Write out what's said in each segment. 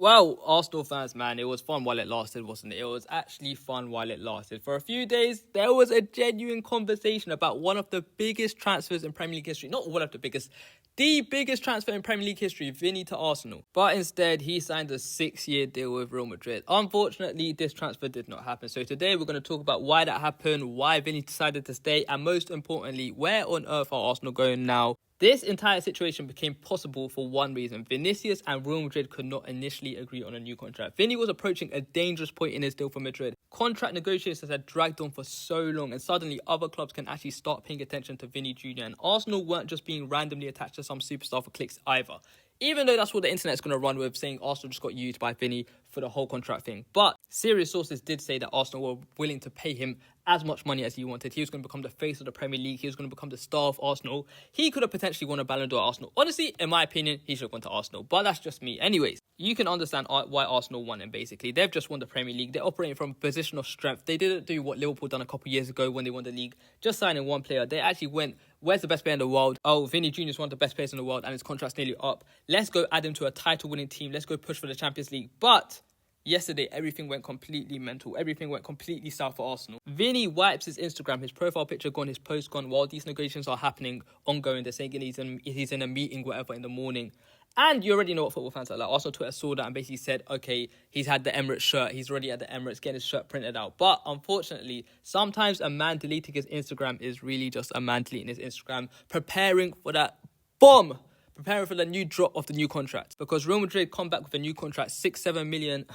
Well, Arsenal fans, man, it was fun while it lasted, wasn't it? It was actually fun while it lasted. For a few days, there was a genuine conversation about one of the biggest transfers in Premier League history. Not one of the biggest, the biggest transfer in Premier League history, Vini to Arsenal. But instead, he signed a 6-year deal with Real Madrid. Unfortunately, this transfer did not happen. So today, we're going to talk about why that happened, why Vini decided to stay, and most importantly, where on earth are Arsenal going now? This entire situation became possible for one reason. Vinicius and Real Madrid could not initially agree on a new contract. Vini was approaching a dangerous point in his deal for Madrid. Contract negotiations had dragged on for so long, and suddenly other clubs can actually start paying attention to Vini Jr. And Arsenal weren't just being randomly attached to some superstar for clicks either. Even though that's what the internet's going to run with, saying Arsenal just got used by Vini for the whole contract thing. But serious sources did say that Arsenal were willing to pay him as much money as he wanted. He was going to become the face of the Premier League. He was going to become the star of Arsenal. He could have potentially won a Ballon d'Or at Arsenal. Honestly, in my opinion, he should have gone to Arsenal. But that's just me. Anyways, you can understand why Arsenal won him, basically. They've just won the Premier League. They're operating from a position of strength. They didn't do what Liverpool done a couple of years ago when they won the league, just signing one player. They actually went, where's the best player in the world? Oh, Vini Jr. is one of the best players in the world and his contract's nearly up. Let's go add him to a title-winning team. Let's go push for the Champions League. But yesterday, everything went completely mental. Everything went completely south for Arsenal. Vini wipes his Instagram, his profile picture gone, his post gone, while these negotiations are happening, ongoing. They're saying he's in a meeting, whatever, in the morning. And you already know what football fans are like. Arsenal Twitter saw that and basically said, okay, he's had the Emirates shirt. He's already at the Emirates, getting his shirt printed out. But unfortunately, sometimes a man deleting his Instagram is really just a man deleting his Instagram, preparing for that bomb. Preparing for the new drop of the new contract. Because Real Madrid come back with a new contract, 6-7 million.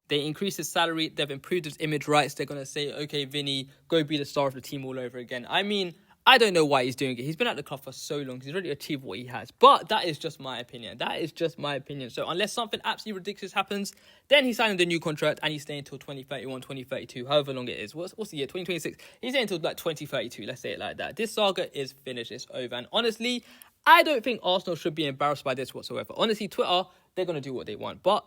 They increase his salary. They've improved his image rights. They're going to say, okay, Vini, go be the star of the team all over again. I mean, I don't know why he's doing it. He's been at the club for so long. He's already achieved what he has. But that is just my opinion. That is just my opinion. So unless something absolutely ridiculous happens, then he's signing the new contract and he's staying until 2031, 2032, however long it is. What's the year? 2026. He's staying until like 2032. Let's say it like that. This saga is finished. It's over. And honestly, I don't think Arsenal should be embarrassed by this whatsoever. Honestly, Twitter, they're going to do what they want. But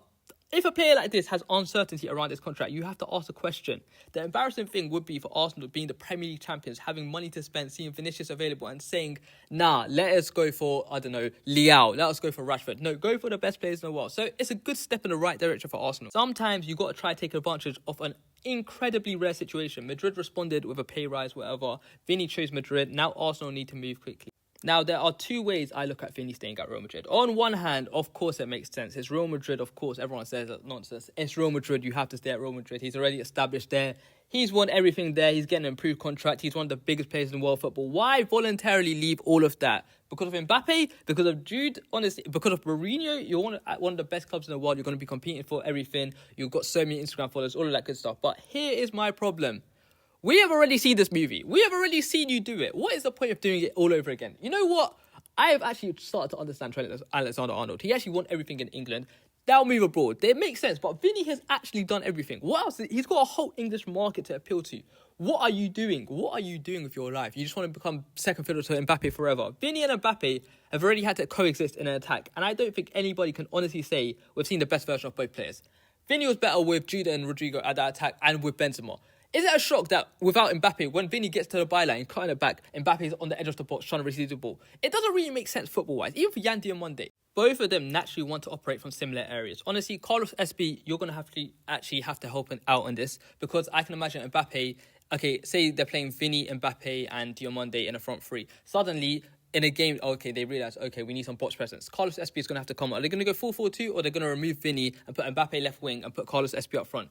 if a player like this has uncertainty around his contract, you have to ask a question. The embarrassing thing would be for Arsenal being the Premier League champions, having money to spend, seeing Vinicius available and saying, nah, let us go for, I don't know, Leao. Let us go for Rashford. No, go for the best players in the world. So it's a good step in the right direction for Arsenal. Sometimes you got to try to take advantage of an incredibly rare situation. Madrid responded with a pay rise, whatever. Vini chose Madrid. Now Arsenal need to move quickly. Now, there are two ways I look at Vini staying at Real Madrid. On one hand, of course, it makes sense. It's Real Madrid, of course. Everyone says that's nonsense. It's Real Madrid. You have to stay at Real Madrid. He's already established there. He's won everything there. He's getting an improved contract. He's one of the biggest players in world football. Why voluntarily leave all of that? Because of Mbappe? Because of Jude? Honestly, because of Mourinho? You're one of the best clubs in the world. You're going to be competing for everything. You've got so many Instagram followers, all of that good stuff. But here is my problem. We have already seen this movie. We have already seen you do it. What is the point of doing it all over again? You know what? I have actually started to understand Trent Alexander-Arnold. He actually won everything in England. They'll move abroad. It makes sense. But Vini has actually done everything. What else? He's got a whole English market to appeal to. What are you doing? What are you doing with your life? You just want to become second fiddle to Mbappe forever. Vini and Mbappe have already had to coexist in an attack. And I don't think anybody can honestly say we've seen the best version of both players. Vini was better with Jude and Rodrigo at that attack and with Benzema. Is it a shock that without Mbappe, when Vini gets to the byline, cutting it back, Mbappe is on the edge of the box trying to receive the ball? It doesn't really make sense football-wise, even for Yan Diomande. Both of them naturally want to operate from similar areas. Honestly, Carlos SB, you're going to have to help out on this because I can imagine Mbappe, okay, say they're playing Vini, Mbappe and Diomande in a front three. Suddenly, in a game, okay, they realise, okay, we need some box presence. Carlos SB is going to have to come. Are they going to go 4-4-2 or they're going to remove Vini and put Mbappe left wing and put Carlos SB up front?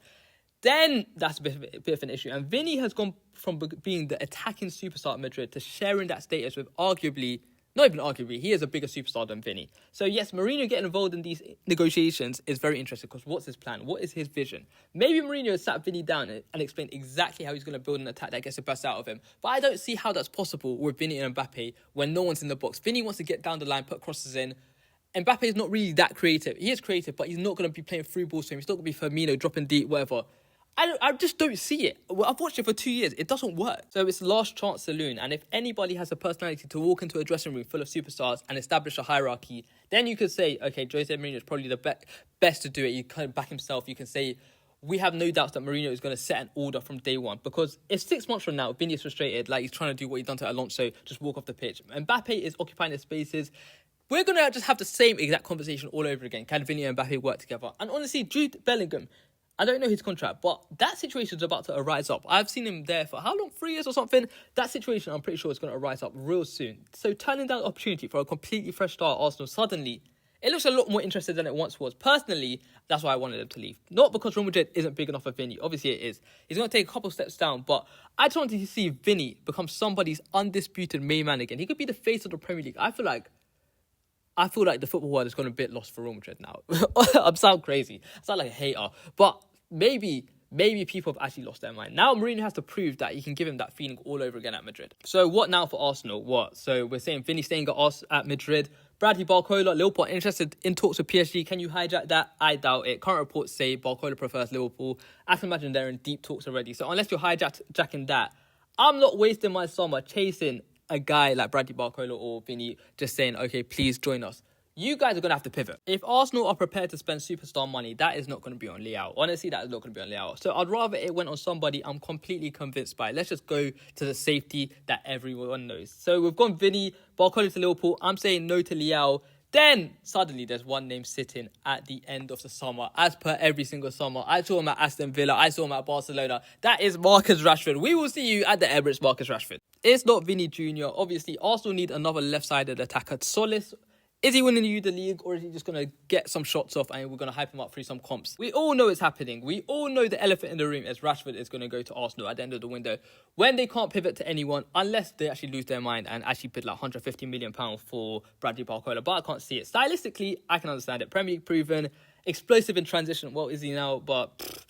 Then that's a bit of an issue. And Vini has gone from being the attacking superstar at Madrid to sharing that status with arguably, not even arguably, he is a bigger superstar than Vini. So yes, Mourinho getting involved in these negotiations is very interesting because what's his plan? What is his vision? Maybe Mourinho has sat Vini down and explained exactly how he's going to build an attack that gets the best out of him. But I don't see how that's possible with Vini and Mbappe when no one's in the box. Vini wants to get down the line, put crosses in. Mbappe is not really that creative. He is creative, but he's not going to be playing through balls to him. He's not going to be Firmino dropping deep, whatever. I just don't see it. Well, I've watched it for 2 years. It doesn't work. So it's last chance saloon. And if anybody has a personality to walk into a dressing room full of superstars and establish a hierarchy, then you could say, okay, Jose Mourinho is probably the best to do it. You can back himself. You can say, we have no doubts that Mourinho is going to set an order from day one. Because if 6 months from now, Vini is frustrated, like he's trying to do what he's done to Alonso, just walk off the pitch. Mbappe is occupying his spaces. we're going to just have the same exact conversation all over again. Can Vini and Mbappe work together? And honestly, Jude Bellingham, I don't know his contract, but that situation is about to arise up. I've seen him there for how long? 3 years or something? That situation, I'm pretty sure, is going to arise up real soon. So turning down the opportunity for a completely fresh start at Arsenal suddenly, it looks a lot more interested than it once was. Personally, that's why I wanted him to leave. Not because Real Madrid isn't big enough for Vini. Obviously, it is. He's going to take a couple steps down, but I just wanted to see Vini become somebody's undisputed main man again. He could be the face of the Premier League. I feel like the football world has gone a bit lost for Real Madrid now. I sound crazy. I sound like a hater. But maybe people have actually lost their mind. Now Mourinho has to prove that he can give him that feeling all over again at Madrid. So what now for Arsenal? What? So we're saying Vini staying at Madrid. Bradley Barcola, Liverpool interested in talks with PSG. Can you hijack that? I doubt it. Current reports say Barcola prefers Liverpool. I can imagine they're in deep talks already. So unless you're hijacking that, I'm not wasting my summer chasing a guy like Bradley Barcola or Vini just saying, okay, please join us. You guys are going to have to pivot. If Arsenal are prepared to spend superstar money, that is not going to be on Leao. Honestly, that is not going to be on Leao. So I'd rather it went on somebody I'm completely convinced by. Let's just go to the safety that everyone knows. So we've gone Vini, Barcola to Liverpool. I'm saying no to Leao. Then, suddenly, there's one name sitting at the end of the summer, as per every single summer. I saw him at Aston Villa. I saw him at Barcelona. That is Marcus Rashford. We will see you at the Emirates, Marcus Rashford. It's not Vini Jr. Obviously, Arsenal need another left-sided attacker. Solis, is he winning the league, or is he just going to get some shots off and we're going to hype him up through some comps? We all know it's happening. We all know the elephant in the room is Rashford is going to go to Arsenal at the end of the window when they can't pivot to anyone unless they actually lose their mind and actually bid like £150 million for Bradley Barcola. But I can't see it. Stylistically, I can understand it. Premier League proven, explosive in transition. Well, is he now? But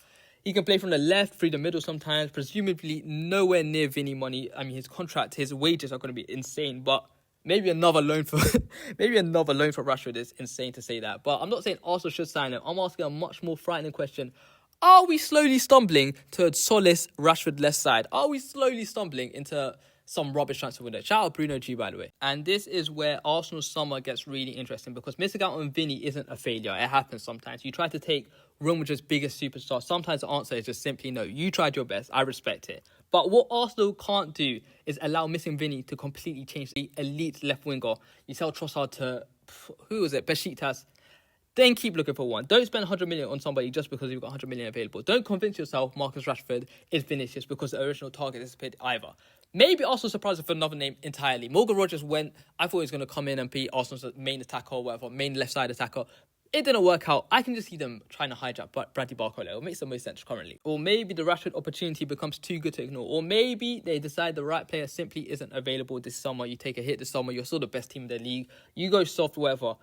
he can play from the left, through the middle sometimes. Presumably nowhere near Vini money. I mean, his contract, his wages are going to be insane, but maybe another loan for Rashford is insane to say that. But I'm not saying Arsenal should sign him. I'm asking a much more frightening question. Are we slowly stumbling towards Solis, Rashford left side? Are we slowly stumbling into some rubbish transfer window? Shout out Bruno G, by the way. And this is where Arsenal's summer gets really interesting because missing out on Vini isn't a failure. It happens sometimes. You try to take Real Madrid's biggest superstar. Sometimes the answer is just simply no. You tried your best. I respect it. But what Arsenal can't do is allow missing Vini to completely change the elite left winger. You sell Trossard to, who was it? Besiktas. Then keep looking for one. Don't spend 100 million on somebody just because you've got 100 million available. Don't convince yourself Marcus Rashford is Vinicius because the original target disappeared either. Maybe Arsenal surprised with another name entirely. Morgan Rogers went. I thought he was going to come in and be Arsenal's main attacker or whatever, main left side attacker. It didn't work out. I can just see them trying to hijack Bradley Barcola. It makes the most sense currently. Or maybe the Rashford opportunity becomes too good to ignore. Or maybe they decide the right player simply isn't available this summer. You take a hit this summer. You're still the best team in the league. You go soft, whatever.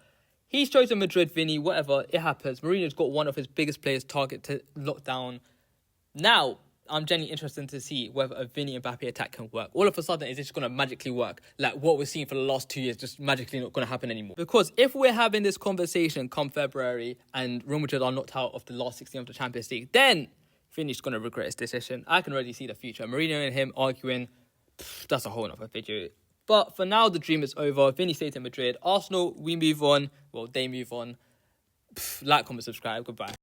He's chosen Madrid, Vini, whatever. It happens. Mourinho's got one of his biggest players target to lock down. Now, I'm genuinely interested to see whether a Vini and Mbappe attack can work. All of a sudden, is this going to magically work? Like what we're seeing for the last 2 years, just magically not going to happen anymore. Because if we're having this conversation come February and Real Madrid are knocked out of the last 16 of the Champions League, then Vini's going to regret his decision. I can already see the future. Mourinho and him arguing, that's a whole other video. But for now, the dream is over. Vini stays in Madrid. Arsenal, we move on. Well, they move on. Like, comment, subscribe. Goodbye.